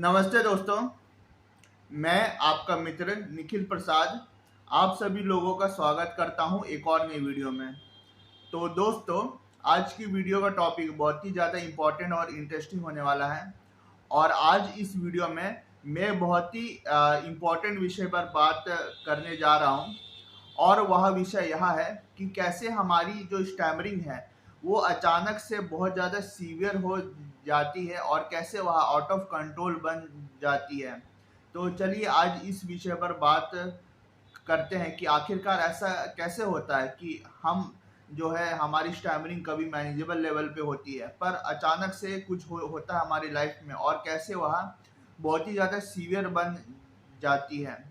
नमस्ते दोस्तों, मैं आपका मित्र निखिल प्रसाद आप सभी लोगों का स्वागत करता हूं एक और नई वीडियो में। तो दोस्तों, आज की वीडियो का टॉपिक बहुत ही ज़्यादा इम्पोर्टेंट और इंटरेस्टिंग होने वाला है। और आज इस वीडियो में मैं बहुत ही इम्पोर्टेंट विषय पर बात करने जा रहा हूं। और वह विषय यह है कि कैसे हमारी जो स्टैमरिंग है वो अचानक से बहुत ज़्यादा सीवियर हो जाती है और कैसे वह आउट ऑफ कंट्रोल बन जाती है। तो चलिए आज इस विषय पर बात करते हैं कि आखिरकार ऐसा कैसे होता है कि हम जो है हमारी स्टैमरिंग कभी मैनेजेबल लेवल पे होती है पर अचानक से कुछ होता है हमारी लाइफ में और कैसे वह बहुत ही ज़्यादा सीवियर बन जाती है।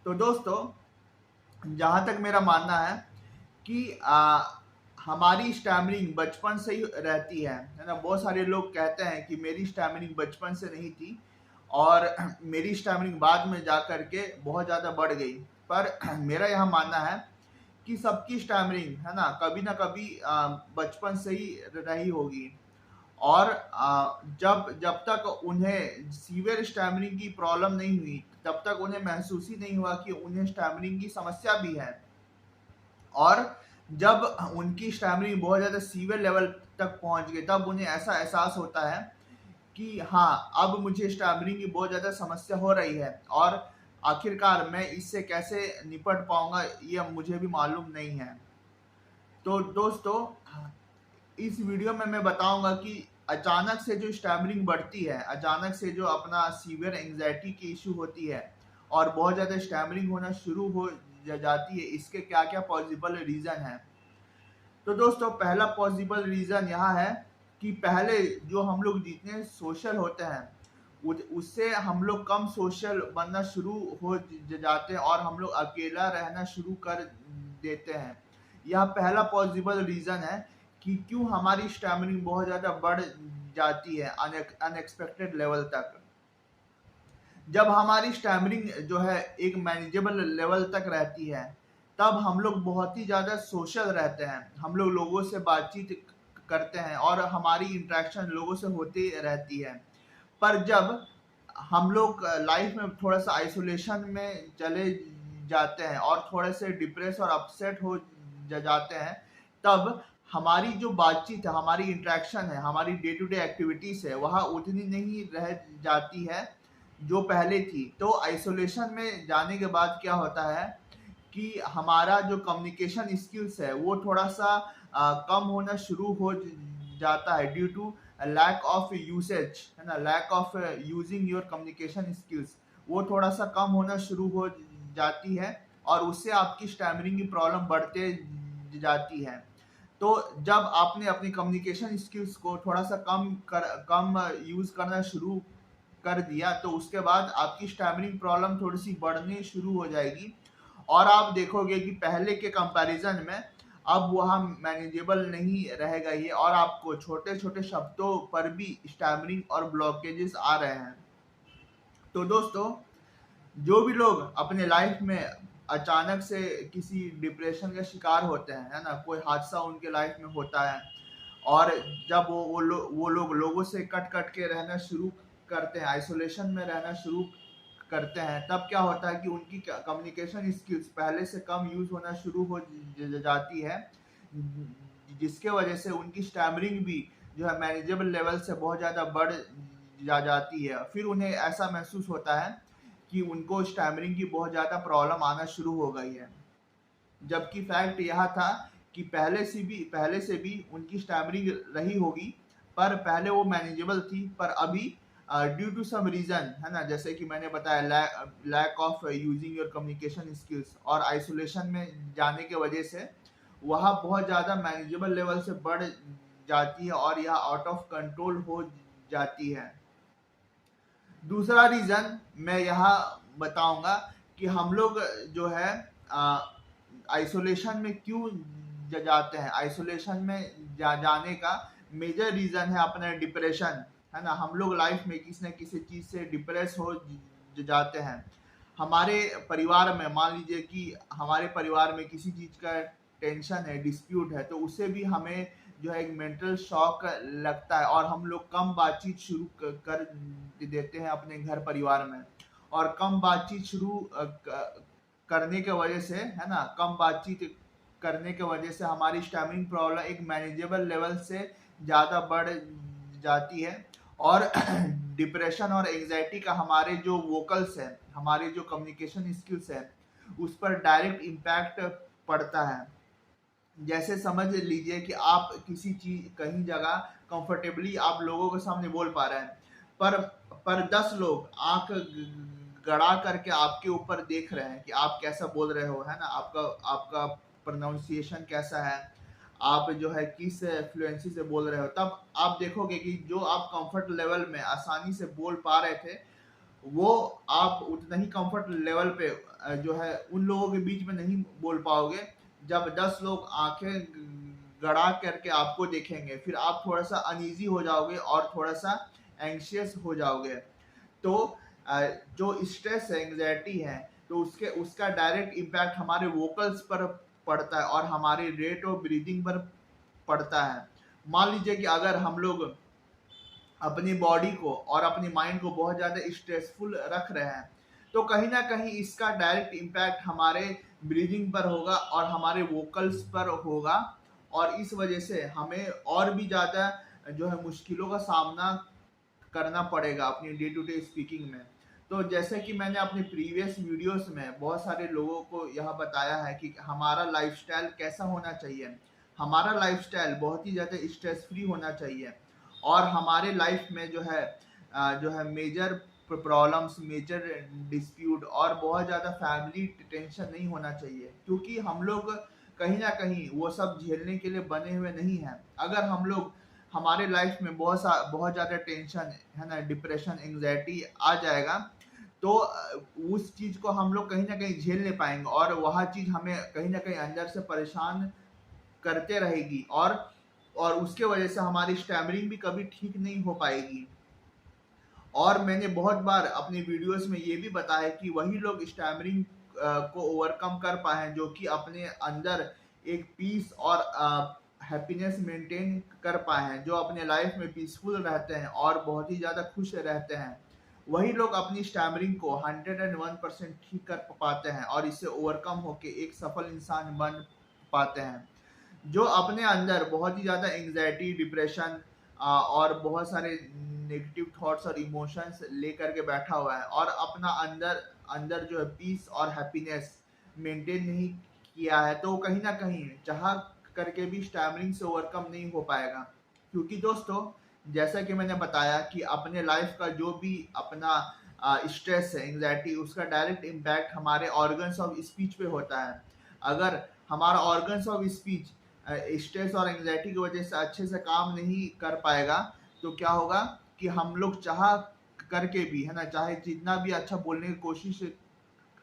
तो दोस्तों, जहाँ तक मेरा मानना है कि हमारी स्टैमरिंग बचपन से ही रहती है ना। बहुत सारे लोग कहते हैं कि मेरी स्टैमरिंग बचपन से नहीं थी और मेरी स्टैमरिंग बाद में जा कर के बहुत ज़्यादा बढ़ गई। पर मेरा यह मानना है कि सबकी स्टैमरिंग है ना कभी बचपन से ही रही होगी। और जब जब तक उन्हें सीवियर स्टैमरिंग की प्रॉब्लम नहीं हुई तब तक उन्हें महसूस ही नहीं हुआ कि उन्हें स्टैमरिंग की समस्या भी है। और जब उनकी स्टैमरिंग बहुत ज़्यादा सीवियर लेवल तक पहुंच गई तब उन्हें ऐसा एहसास होता है कि हाँ, अब मुझे स्टैमरिंग की बहुत ज़्यादा समस्या हो रही है और आखिरकार मैं इससे कैसे निपट पाऊंगा ये मुझे भी मालूम नहीं है। तो दोस्तों, इस वीडियो में मैं बताऊंगा कि अचानक से जो स्टैमरिंग बढ़ती है, अचानक से जो अपना सीवियर एंजाइटी की इशू होती है और बहुत ज़्यादा स्टैमरिंग होना शुरू हो जाती है, इसके क्या क्या पॉसिबल रीज़न है। तो दोस्तों, पहला पॉसिबल रीज़न यह है कि पहले जो हम लोग जितने सोशल होते हैं उससे हम लोग कम सोशल बनना शुरू हो जाते हैं और हम लोग अकेला रहना शुरू कर देते हैं। यह पहला पॉसिबल रीज़न है कि क्यों हमारी स्टैमिनिंग बहुत ज़्यादा बढ़ जाती है अनएक्सपेक्टेड लेवल तक। जब हमारी स्टैमरिंग जो है एक मैनेजेबल लेवल तक रहती है तब हम लोग बहुत ही ज़्यादा सोशल रहते हैं, हम लोग लोगों से बातचीत करते हैं और हमारी इंटरेक्शन लोगों से होती रहती है। पर जब हम लोग लाइफ में थोड़ा सा आइसोलेशन में चले जाते हैं और थोड़े से डिप्रेस और अपसेट हो जाते हैं तब हमारी जो बातचीत है, हमारी इंटरेक्शन है, हमारी डे टू डे एक्टिविटीज़ है वह उतनी नहीं रह जाती है जो पहले थी। तो आइसोलेशन में जाने के बाद क्या होता है कि हमारा जो कम्युनिकेशन स्किल्स है वो थोड़ा सा कम होना शुरू हो जाता है due to lack of usage, है ना, lack of using your communication skills. वो थोड़ा सा कम होना शुरू हो जाती है और उससे आपकी स्टैमरिंग की प्रॉब्लम बढ़ते जाती है। तो जब आपने अपनी कम्युनिकेशन स्किल्स को थोड़ा सा कम यूज करना शुरू कर दिया तो उसके बाद आपकी स्टैमरिंग प्रॉब्लम थोड़ी सी बढ़नी शुरू हो जाएगी और आप देखोगे कि पहले के कंपैरिजन में अब वह मैनेजेबल नहीं रहेगा ये और आपको छोटे छोटे शब्दों पर भी स्टैमरिंग और ब्लॉकेजेस आ रहे हैं। तो दोस्तों, जो भी लोग अपने लाइफ में अचानक से किसी डिप्रेशन का शिकार होते हैं, है ना, कोई हादसा उनके लाइफ में होता है और जब वो लोग लोगों से कट कट के रहना शुरू करते हैं, आइसोलेशन में रहना शुरू करते हैं, तब क्या होता है कि उनकी कम्युनिकेशन स्किल्स पहले से कम यूज होना शुरू हो जाती है जिसके वजह से उनकी स्टैमरिंग भी जो है मैनेजेबल लेवल से बहुत ज़्यादा बढ़ जाती है। फिर उन्हें ऐसा महसूस होता है कि उनको स्टैमरिंग की बहुत ज़्यादा प्रॉब्लम आना शुरू हो गई है, जबकि फैक्ट यह था कि पहले से भी उनकी स्टैमरिंग रही होगी पर पहले वो मैनेजेबल थी। पर अभी ड्यू टू सम रीजन, है ना, जैसे कि मैंने बताया lack of using your communication skills और आइसोलेशन में जाने के वजह से वह बहुत ज़्यादा मैनेजेबल लेवल से बढ़ जाती है और यह आउट ऑफ कंट्रोल हो जाती है। दूसरा रीज़न मैं यहाँ बताऊंगा कि हम लोग जो है आइसोलेशन में क्यों जाते हैं। आइसोलेशन में जाने का मेजर रीज़न है अपना डिप्रेशन, है ना। हम लोग लाइफ में किसी न किसी चीज़ से डिप्रेस हो जाते हैं। हमारे परिवार में मान लीजिए कि हमारे परिवार में किसी चीज़ का टेंशन है, डिस्प्यूट है, तो उससे भी हमें जो है एक मेंटल शॉक लगता है, और हम लोग कम बातचीत शुरू कर देते हैं अपने घर परिवार में। और कम बातचीत शुरू करने के वजह से, है ना, कम बातचीत करने के वजह से हमारी स्टैमिंग प्रॉब्लम एक मैनेजेबल लेवल से ज़्यादा बढ़ जाती है। और डिप्रेशन और एंजाइटी का हमारे जो वोकल्स है, हमारे जो कम्युनिकेशन स्किल्स है, उस पर डायरेक्ट इम्पैक्ट पड़ता है। जैसे समझ लीजिए कि आप किसी चीज कहीं जगह कंफर्टेबली आप लोगों के सामने बोल पा रहे हैं, पर 10 लोग आंख गड़ा करके आपके ऊपर देख रहे हैं कि आप कैसा बोल रहे हो, है ना, आपका आपका प्रोनाउंसिएशन कैसा है, आप जो है किस फ्लुएंसी से बोल रहे हो। तब आप देखोगे कि जो आप कंफर्ट लेवल में आसानी से बोल पा रहे थे, वो आप उतना ही कंफर्ट लेवल पे जो है उन लोगों के बीच में नहीं बोल पाओगे जब 10 लोग आंखें गड़ा करके आपको देखेंगे। फिर आप थोड़ा सा अनईजी हो जाओगे और थोड़ा सा एंग्शियस हो जाओगे। तो जो स्ट्रेस है, एंग्जाइटी है, तो उसका डायरेक्ट इम्पैक्ट हमारे वोकल्स पर पड़ता है और हमारे रेट ऑफ ब्रीदिंग पर पड़ता है। मान लीजिए कि अगर हम लोग अपनी बॉडी को और अपनी माइंड को बहुत ज़्यादा स्ट्रेसफुल रख रहे हैं, तो कहीं ना कहीं इसका डायरेक्ट इम्पैक्ट हमारे ब्रीदिंग पर होगा और हमारे वोकल्स पर होगा, और इस वजह से हमें और भी ज़्यादा जो है मुश्किलों का सामना करना पड़ेगा अपनी डे टू डे स्पीकिंग में। तो जैसे कि मैंने अपने प्रीवियस वीडियोस में बहुत सारे लोगों को यह बताया है कि हमारा लाइफस्टाइल कैसा होना चाहिए। हमारा लाइफस्टाइल बहुत ही ज़्यादा स्ट्रेस फ्री होना चाहिए, और हमारे लाइफ में जो है मेजर प्रॉब्लम्स, मेजर डिस्प्यूट और बहुत ज़्यादा फैमिली टेंशन नहीं होना चाहिए, क्योंकि हम लोग कहीं ना कहीं वो सब झेलने के लिए बने हुए नहीं हैं। अगर हम लोग हमारे लाइफ में बहुत ज़्यादा टेंशन, है ना, डिप्रेशन, एंग्जाइटी आ जाएगा, तो उस चीज़ को हम लोग कहीं ना कहीं झेल नहीं पाएंगे, और वह चीज़ हमें कहीं ना कहीं अंदर से परेशान करते रहेगी, और उसके वजह से हमारी स्टैमरिंग भी कभी ठीक नहीं हो पाएगी। और मैंने बहुत बार अपनी वीडियोस में ये भी बताया कि वही लोग स्टैमरिंग को ओवरकम कर पाए हैं जो कि अपने अंदर एक पीस और हैप्पीनेस मेंटेन कर पाए हैं, जो अपने लाइफ में पीसफुल रहते हैं और बहुत ही ज़्यादा खुश रहते हैं। वही लोग अपनी स्टैमरिंग को 101% ठीक कर पाते हैं और इससे ओवरकम होके एक सफल इंसान बन पाते हैं। जो अपने अंदर बहुत ही ज़्यादा एंग्जाइटी, डिप्रेशन और बहुत सारे नेगेटिव थॉट्स और इमोशंस लेकर के बैठा हुआ है, और अपना अंदर अंदर जो है पीस और हैप्पीनेस मेंटेन नहीं किया है, तो कहीं ना कहीं चाह करके भी स्टैमरिंग से ओवरकम नहीं हो पाएगा। क्योंकि दोस्तों, जैसा कि मैंने बताया कि अपने लाइफ का जो भी अपना स्ट्रेस है, एंग्जाइटी, उसका डायरेक्ट इम्पैक्ट हमारे ऑर्गन्स ऑफ स्पीच पे होता है। अगर हमारा ऑर्गन्स ऑफ स्पीच स्ट्रेस और एंग्जाइटी की वजह से अच्छे से काम नहीं कर पाएगा, तो क्या होगा कि हम लोग चाह करके भी, है ना, चाहे जितना भी अच्छा बोलने की कोशिश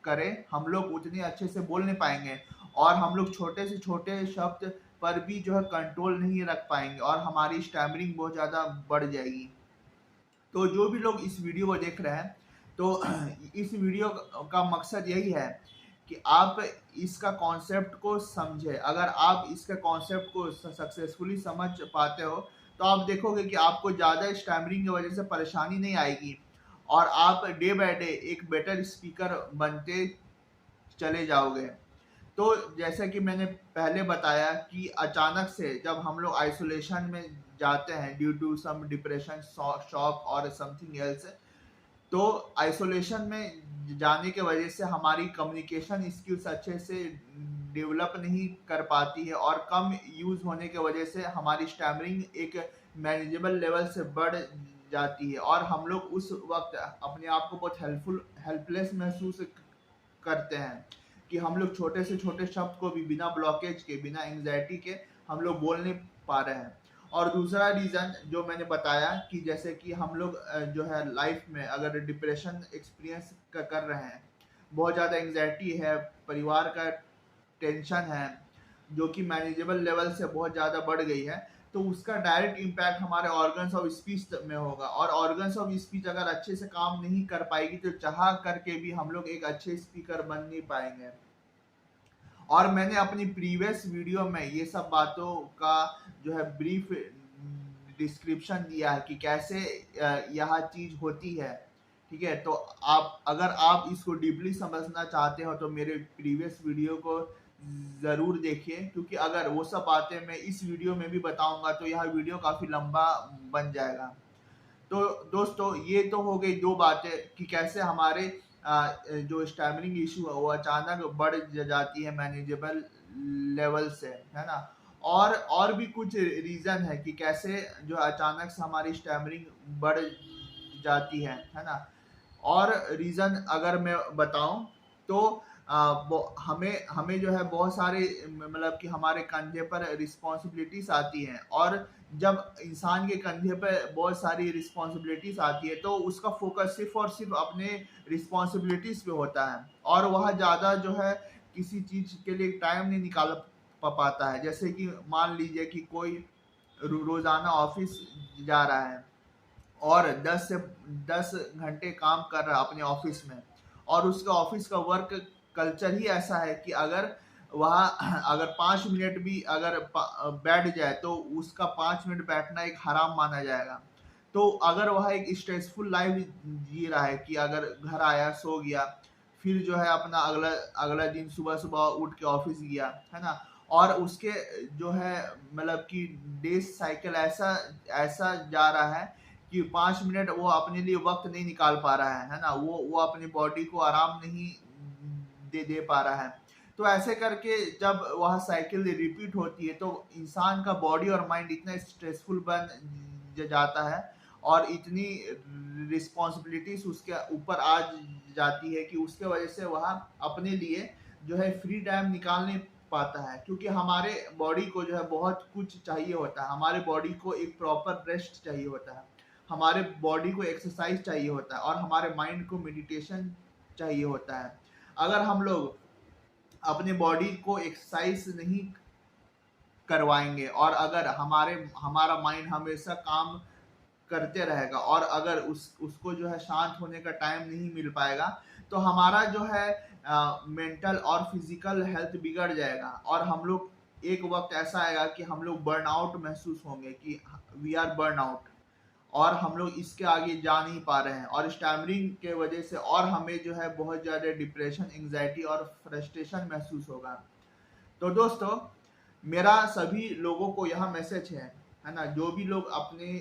करें, हम लोग उतने अच्छे से बोल नहीं पाएंगे, और हम लोग छोटे से छोटे शब्द पर भी जो है कंट्रोल नहीं रख पाएंगे, और हमारी स्टैमरिंग बहुत ज़्यादा बढ़ जाएगी। तो जो भी लोग इस वीडियो को देख रहे हैं, तो इस वीडियो का मकसद यही है कि आप इसका कॉन्सेप्ट को समझे। अगर आप इसके कॉन्सेप्ट को सक्सेसफुली समझ पाते हो, तो आप देखोगे कि आपको ज़्यादा स्टैमरिंग की वजह से परेशानी नहीं आएगी, और आप डे बाय डे एक बेटर स्पीकर बनते चले जाओगे। तो जैसा कि मैंने पहले बताया कि अचानक से जब हम लोग आइसोलेशन में जाते हैं due to some depression, shock और समथिंग एल्स, तो आइसोलेशन में जाने के वजह से हमारी कम्युनिकेशन स्किल्स अच्छे से डेवलप नहीं कर पाती है, और कम यूज होने के वजह से हमारी स्टैमरिंग एक मैनेजेबल लेवल से बढ़ जाती है, और हम लोग उस वक्त अपने आप को बहुत हेल्पलेस महसूस करते हैं कि हम लोग छोटे से छोटे शब्द को भी बिना ब्लॉकेज के, बिना एंग्जाइटी के हम लोग बोल नहीं पा रहे हैं। और दूसरा रीज़न जो मैंने बताया कि जैसे कि हम लोग जो है लाइफ में अगर डिप्रेशन एक्सपीरियंस कर रहे हैं, बहुत ज़्यादा एंग्जाइटी है, परिवार का टेंशन है जो कि मैनेजेबल लेवल से बहुत ज़्यादा बढ़ गई है, तो उसका डायरेक्ट इम्पैक्ट हमारे ऑर्गन्स ऑफ स्पीच में होगा, और ऑर्गन्स ऑफ स्पीच अगर अच्छे से काम नहीं कर पाएगी, तो चाह करके भी हम लोग एक अच्छे स्पीकर बन नहीं पाएंगे। और मैंने अपनी प्रीवियस वीडियो में ये सब बातों का जो है ब्रीफ डिस्क्रिप्शन दिया है कि कैसे यह चीज होती है। ठीक है, तो अगर आप इसको डीपली समझना चाहते हो तो मेरे प्रीवियस वीडियो को जरूर देखिए, क्योंकि अगर वो सब बातें मैं इस वीडियो में भी बताऊंगा तो यह वीडियो काफी लंबा बन जाएगा। तो दोस्तों, ये तो हो गई दो बातें कि कैसे हमारे जो स्टैमरिंग इशू है वो अचानक बढ़ जाती है मैनेजेबल लेवल से, है ना। और भी कुछ रीजन है कि कैसे जो अचानक से हमारी स्टैमरिंग बढ़ जाती है ना। और रीजन अगर मैं बताऊं तो हमें हमें जो है बहुत सारे मतलब कि हमारे कंधे पर रिस्पॉन्सिबिलिटीज आती हैं, और जब इंसान के कंधे पर बहुत सारी रिस्पॉन्सिबिलिटीज आती है तो उसका फोकस सिर्फ और सिर्फ अपने रिस्पॉन्सिबिलिटीज पे होता है, और वह ज़्यादा जो है किसी चीज के लिए टाइम नहीं निकाल पाता है। जैसे कि मान लीजिए कि कोई रोजाना ऑफिस जा रहा है और 10 घंटे काम कर रहा है अपने ऑफिस में, और उसका ऑफिस का वर्क कल्चर ही ऐसा है कि अगर 5 मिनट भी अगर बैठ जाए तो उसका 5 मिनट बैठना एक हराम माना जाएगा। तो अगर वह एक स्ट्रेसफुल लाइफ जी रहा है कि अगर घर आया, सो गया, फिर जो है अपना अगला अगला दिन सुबह सुबह उठ के ऑफिस गया, है ना, और उसके जो है मतलब कि डेज साइकिल ऐसा ऐसा जा रहा है कि 5 मिनट वो अपने लिए वक्त नहीं निकाल पा रहा है ना, वो अपनी बॉडी को आराम नहीं दे पा रहा है। तो ऐसे करके जब वह साइकिल रिपीट होती है तो इंसान का बॉडी और माइंड इतना स्ट्रेसफुल बन जाता है, और इतनी रिस्पॉन्सिबिलिटीज उसके ऊपर आ जाती है कि उसके वजह से वह अपने लिए जो है फ्री टाइम निकाल नहीं पाता है, क्योंकि हमारे बॉडी को जो है बहुत कुछ चाहिए होता है। हमारे बॉडी को एक प्रॉपर रेस्ट चाहिए होता है, हमारे बॉडी को एक्सरसाइज चाहिए होता है, और हमारे माइंड को मेडिटेशन चाहिए होता है। अगर हम लोग अपने बॉडी को एक्सरसाइज नहीं करवाएंगे, और अगर हमारा माइंड हमेशा काम करते रहेगा, और अगर उसको जो है शांत होने का टाइम नहीं मिल पाएगा, तो हमारा जो है मेंटल और फिजिकल हेल्थ बिगड़ जाएगा, और हम लोग एक वक्त ऐसा आएगा कि हम लोग बर्नआउट महसूस होंगे कि वी आर बर्न आउट, और हम लोग इसके आगे जा नहीं पा रहे हैं, और स्टैमरिंग के वजह से और हमें जो है बहुत ज़्यादा डिप्रेशन, एंग्जाइटी और फ्रस्ट्रेशन महसूस होगा। तो दोस्तों, मेरा सभी लोगों को यह मैसेज है ना, जो भी लोग अपने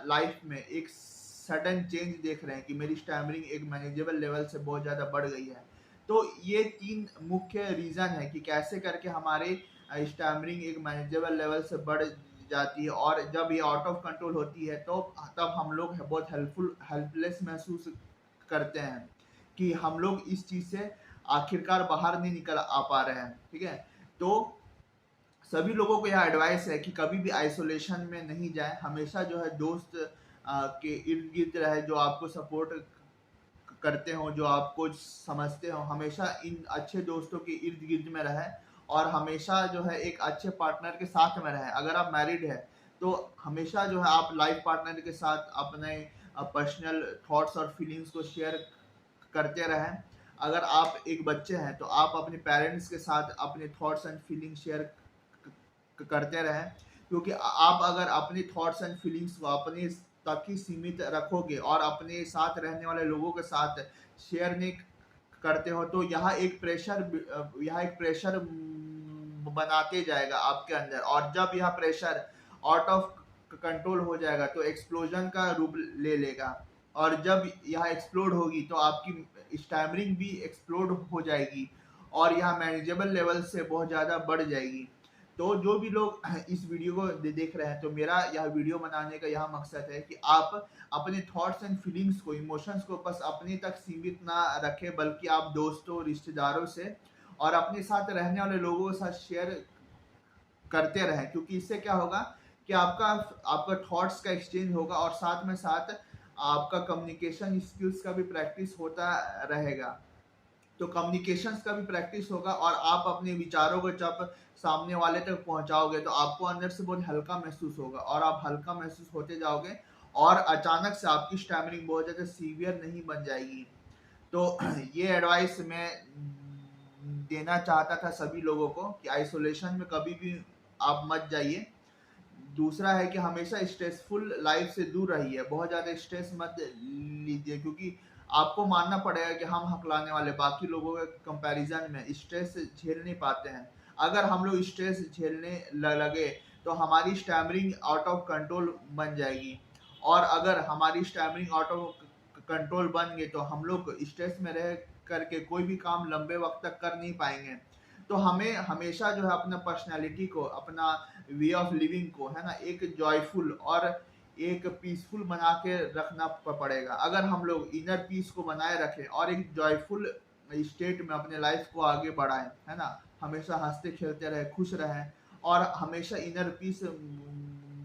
लाइफ में एक सडन चेंज देख रहे हैं कि मेरी स्टैमरिंग एक मैनेजेबल लेवल से बहुत ज़्यादा बढ़ गई है, तो ये 3 मुख्य रीज़न है कि कैसे करके हमारे स्टैमरिंग एक मैनेजेबल लेवल से बढ़ जाती है, और जब ये आउट ऑफ कंट्रोल होती है तो तब हम लोग बहुत हेल्पलेस महसूस करते हैं कि हम लोग इस चीज़ से आखिरकार बाहर नहीं निकल आ पा रहे हैं। ठीक है, तो सभी लोगों को यह एडवाइस है कि कभी भी आइसोलेशन में नहीं जाए, हमेशा जो है दोस्त के इर्द गिर्द रहे, जो आपको सपोर्ट करते हो, जो आपको समझते हो, हमेशा इन अच्छे दोस्तों के इर्द गिर्द में रहे, और हमेशा जो है एक अच्छे पार्टनर के साथ में रहे। अगर आप मैरिड है तो हमेशा जो है आप लाइफ पार्टनर के साथ अपने पर्सनल थॉट्स और फीलिंग्स को शेयर करते रहें। अगर आप एक बच्चे हैं तो आप अपने पेरेंट्स के साथ अपने थॉट्स एंड फीलिंग्स शेयर करते रहें, क्योंकि आप अगर अपनी थॉट्स एंड फीलिंग्स को अपने तक ही सीमित रखोगे और अपने साथ रहने वाले लोगों के साथ शेयर नहीं करते हो तो यह एक प्रेशर बनाते जाएगा आपके अंदर, और जब यह प्रेशर आउट ऑफ कंट्रोल हो जाएगा तो एक्सप्लोजन का रूप ले लेगा, और जब यह एक्सप्लोड होगी तो आपकी स्टैमरिंग भी एक्सप्लोड हो जाएगी, और यह मैनेजेबल लेवल से बहुत ज़्यादा बढ़ जाएगी। तो जो भी लोग इस वीडियो को देख रहे हैं, तो मेरा यह वीडियो बनाने का यह मकसद है कि आप अपने थॉट्स एंड फीलिंग्स को, इमोशंस को बस अपने तक सीमित ना रखें, बल्कि आप दोस्तों, रिश्तेदारों से और अपने साथ रहने वाले लोगों के साथ शेयर करते रहें, क्योंकि इससे क्या होगा कि आपका थॉट्स का एक्सचेंज होगा, और साथ में साथ आपका कम्युनिकेशन स्किल्स का भी प्रैक्टिस होता रहेगा। तो कम्युनिकेशंस का भी प्रैक्टिस होगा, और आप अपने विचारों को जब सामने वाले तक पहुंचाओगे तो आपको अंदर से बहुत हल्का महसूस होगा, और आप हल्का महसूस होते जाओगे, और अचानक से आपकी स्टैमरिंग बहुत ज़्यादा सीवियर नहीं बन जाएगी। तो ये एडवाइस मैं देना चाहता था सभी लोगों को कि आइसोलेशन में कभी भी आप मत जाइए। दूसरा है कि हमेशा स्ट्रेसफुल लाइफ से दूर रहिए, बहुत ज़्यादा स्ट्रेस मत लीजिए, क्योंकि आपको मानना पड़ेगा कि हम हकलाने वाले बाकी लोगों के कंपैरिजन में स्ट्रेस झेल नहीं पाते हैं। अगर हम लोग स्ट्रेस झेलने लगे तो हमारी स्टैमरिंग आउट ऑफ कंट्रोल बन जाएगी, और अगर हमारी स्टैमरिंग आउट ऑफ कंट्रोल बन गई तो हम लोग स्ट्रेस में रह करके कोई भी काम लंबे वक्त तक कर नहीं पाएंगे। तो हमें हमेशा जो है अपना पर्सनैलिटी को, अपना वे ऑफ लिविंग को, है ना, एक जॉयफुल और एक पीसफुल बना के रखना पड़ेगा। अगर हम लोग इनर पीस को बनाए रखें और एक जॉयफुल स्टेट में अपने लाइफ को आगे बढ़ाएं, है ना, हमेशा हंसते खेलते रहे, खुश रहें और हमेशा इनर पीस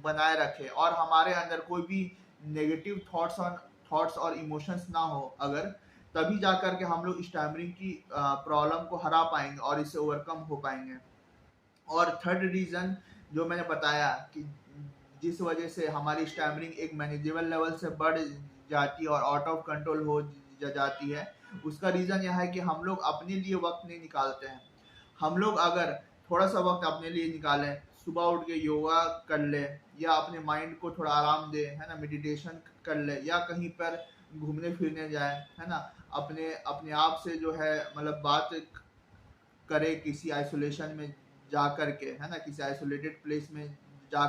बनाए रखें, और हमारे अंदर कोई भी नेगेटिव थॉट्स और इमोशंस ना हो, अगर तभी जाकर के हम लोग स्टैमरिंग की प्रॉब्लम को हरा पाएंगे और इससे ओवरकम हो पाएंगे। और थर्ड रीजन जो मैंने बताया कि जिस वजह से हमारी स्टैमरिंग एक मैनेजेबल लेवल से बढ़ जाती है और आउट ऑफ कंट्रोल हो जाती है, उसका रीजन यह है कि हम लोग अपने लिए वक्त नहीं निकालते हैं। हम लोग अगर थोड़ा सा वक्त अपने लिए निकालें, सुबह उठ के योगा कर ले, या अपने माइंड को थोड़ा आराम दे, है ना, मेडिटेशन कर ले, या कहीं पर घूमने फिरने जाए, है ना, अपने अपने आप से जो है मतलब बात करे किसी आइसोलेशन में जा करके, है ना, किसी आइसोलेटेड प्लेस में जा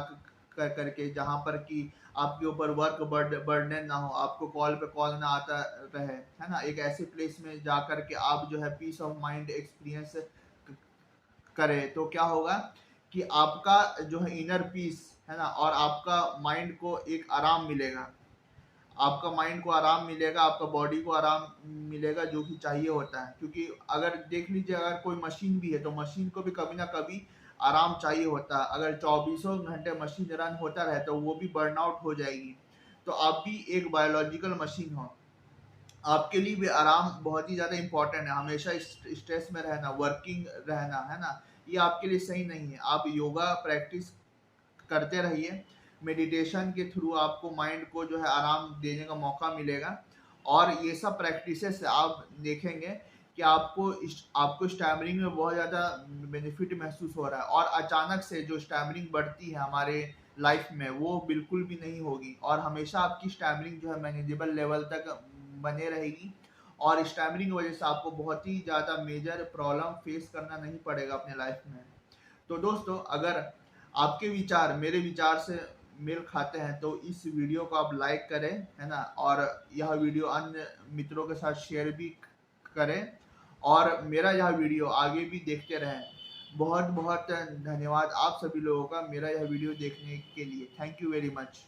करके, जहाँ पर कि आपके ऊपर वर्क बर्डन ना हो, आपको कॉल पे कॉल ना आता रहे, है ना, एक ऐसे प्लेस में जा करके आप जो है पीस ऑफ माइंड एक्सपीरियंस करें। तो क्या होगा कि आपका जो है इनर पीस, है ना, और आपका माइंड को एक आराम मिलेगा, आपका माइंड को आराम मिलेगा, आपका बॉडी को आराम मिलेगा, जो कि चाहिए होता है। क्योंकि अगर देख लीजिए, अगर कोई मशीन भी है तो मशीन को भी कभी ना कभी आराम चाहिए होता है। अगर 24 घंटे मशीन रन होता रहे तो वो भी बर्नआउट हो जाएगी। तो आप भी एक बायोलॉजिकल मशीन हो, आपके लिए भी आराम बहुत ही ज़्यादा इंपॉर्टेंट है। हमेशा स्ट्रेस में रहना, वर्किंग रहना, है ना, ये आपके लिए सही नहीं है। आप योगा प्रैक्टिस करते रहिए, मेडिटेशन के थ्रू आपको माइंड को जो है आराम देने का मौका मिलेगा, और ये सब प्रैक्टिसेस से आप देखेंगे कि आपको स्टैमरिंग में बहुत ज़्यादा बेनिफिट महसूस हो रहा है, और अचानक से जो स्टैमरिंग बढ़ती है हमारे लाइफ में वो बिल्कुल भी नहीं होगी, और हमेशा आपकी स्टैमरिंग जो है मैनेजेबल लेवल तक बने रहेगी, और स्टैमरिंग की वजह से आपको बहुत ही ज़्यादा मेजर प्रॉब्लम फेस करना नहीं पड़ेगा अपने लाइफ में। तो दोस्तों, अगर आपके विचार मेरे विचार से मेल खाते हैं तो इस वीडियो को आप लाइक करें, है ना, और यह वीडियो अन्य मित्रों के साथ शेयर भी करें, और मेरा यह वीडियो आगे भी देखते रहें। बहुत बहुत धन्यवाद आप सभी लोगों का मेरा यह वीडियो देखने के लिए। Thank you very much.